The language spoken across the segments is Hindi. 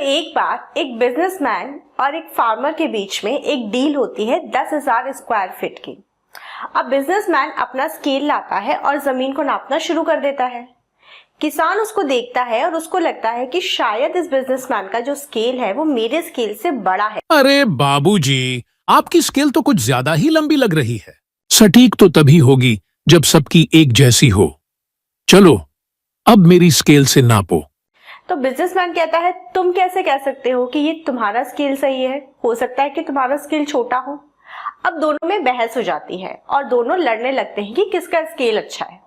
एक बार एक बिजनेसमैन और एक फार्मर के बीच में एक डील होती है 10,000 स्क्वायर फीट की। अब बिजनेसमैन अपना स्केल लाता है और जमीन को नापना शुरू कर देता है। किसान उसको देखता है और उसको लगता है कि शायद इस बिजनेसमैन का जो स्केल है वो मेरे स्केल से बड़ा है। अरे बाबूजी, आपकी स्केल तो कुछ ज्यादा ही लंबी लग रही है। सटीक तो तभी होगी जब सबकी एक जैसी हो। चलो अब मेरी स्केल से नापो। तो बिजनेसमैन कहता है, तुम कैसे कह सकते हो कि ये तुम्हारा स्केल सही है? हो सकता है कि तुम्हारा स्केल छोटा हो। अब दोनों में बहस हो जाती है और दोनों लड़ने लगते हैं कि किसका स्केल अच्छा है।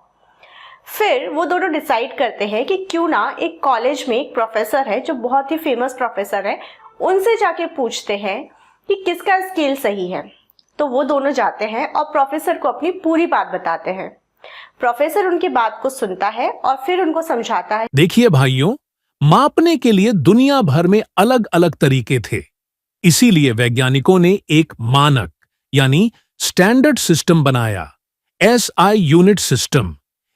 फिर वो दोनों डिसाइड करते हैं कि क्यों ना एक कॉलेज में एक प्रोफेसर है जो बहुत ही फेमस प्रोफेसर है, उनसे जाके पूछते हैं कि किसका स्केल सही है। तो वो दोनों जाते हैं और प्रोफेसर को अपनी पूरी बात बताते हैं। प्रोफेसर उनकी बात को सुनता है और फिर उनको समझाता है। देखिए भाइयों, मापने के लिए दुनिया भर में अलग अलग तरीके थे। इसीलिए वैज्ञानिकों ने एक मानक यानी स्टैंडर्ड सिस्टम बनाया, SI यूनिट सिस्टम।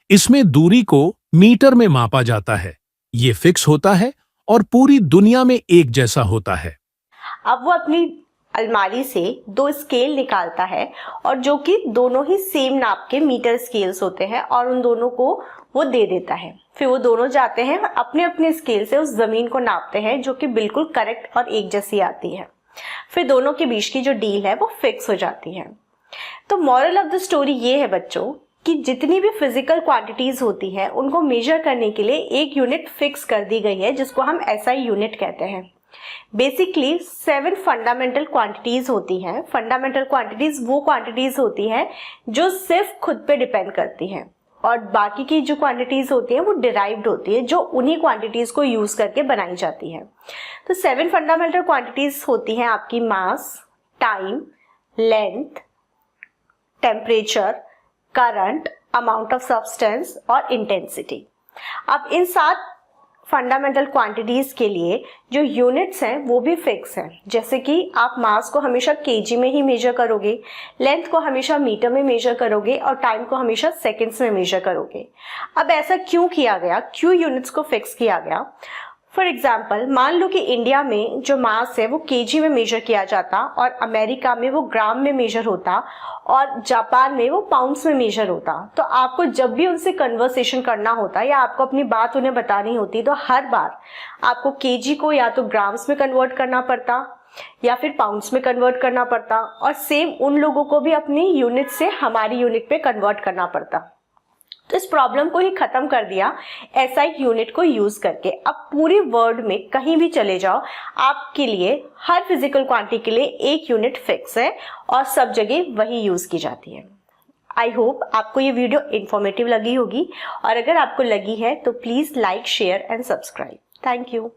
इसमें दूरी को मीटर में मापा जाता है। ये फिक्स होता है और पूरी दुनिया में एक जैसा होता है। अब वो अपनी अलमारी से 2 स्केल निकालता है और जो कि दोनों ही सेम नाप के मीटर स्केल्स होते हैं और उन दोनों को वो दे देता है। फिर वो दोनों जाते हैं और अपने अपने स्केल से उस जमीन को नापते हैं जो कि बिल्कुल करेक्ट और एक जैसी आती है। फिर दोनों के बीच की जो डील है वो फिक्स हो जाती है। तो मॉरल ऑफ द स्टोरी ये है बच्चों कि जितनी भी फिजिकल क्वांटिटीज होती है उनको मेजर करने के लिए एक यूनिट फिक्स कर दी गई है जिसको हम SI यूनिट कहते हैं। बेसिकली 7 फंडामेंटल क्वांटिटीज होती हैं। फंडामेंटल क्वांटिटीज वो क्वांटिटीज होती हैं जो सिर्फ खुद पे डिपेंड करती हैं और बाकी की जो क्वांटिटीज होती हैं वो डिराइव्ड होती है जो उन्हीं क्वांटिटीज को यूज करके बनाई जाती है। तो 7 फंडामेंटल क्वांटिटीज होती हैं आपकी mass, time, length, temperature, current, amount of substance और इंटेंसिटी। अब इन 7 फंडामेंटल क्वांटिटीज के लिए जो यूनिट्स हैं वो भी फिक्स हैं। जैसे कि आप मास को हमेशा केजी में ही मेजर करोगे, लेंथ को हमेशा मीटर में मेजर करोगे और टाइम को हमेशा सेकंड्स में मेजर करोगे। अब ऐसा क्यों किया गया, क्यों यूनिट्स को फिक्स किया गया? फॉर एग्जाम्पल, मान लो कि इंडिया में जो मास है वो केजी में मेजर किया जाता और अमेरिका में वो ग्राम में मेजर होता और जापान में वो पाउंड्स में मेजर होता। तो आपको जब भी उनसे कन्वर्सेशन करना होता या आपको अपनी बात उन्हें बतानी होती तो हर बार आपको केजी को या तो ग्राम्स में कन्वर्ट करना पड़ता या फिर पाउंड्स में कन्वर्ट करना पड़ता और सेम उन लोगों को भी अपनी यूनिट से हमारी यूनिट पे कन्वर्ट करना पड़ता। तो इस प्रॉब्लम को ही खत्म कर दिया SI यूनिट को यूज करके। अब पूरे वर्ल्ड में कहीं भी चले जाओ, आपके लिए हर फिजिकल क्वांटिटी के लिए एक यूनिट फिक्स है और सब जगह वही यूज की जाती है। आई होप आपको ये वीडियो इंफॉर्मेटिव लगी होगी और अगर आपको लगी है तो please like, share and subscribe. Thank you.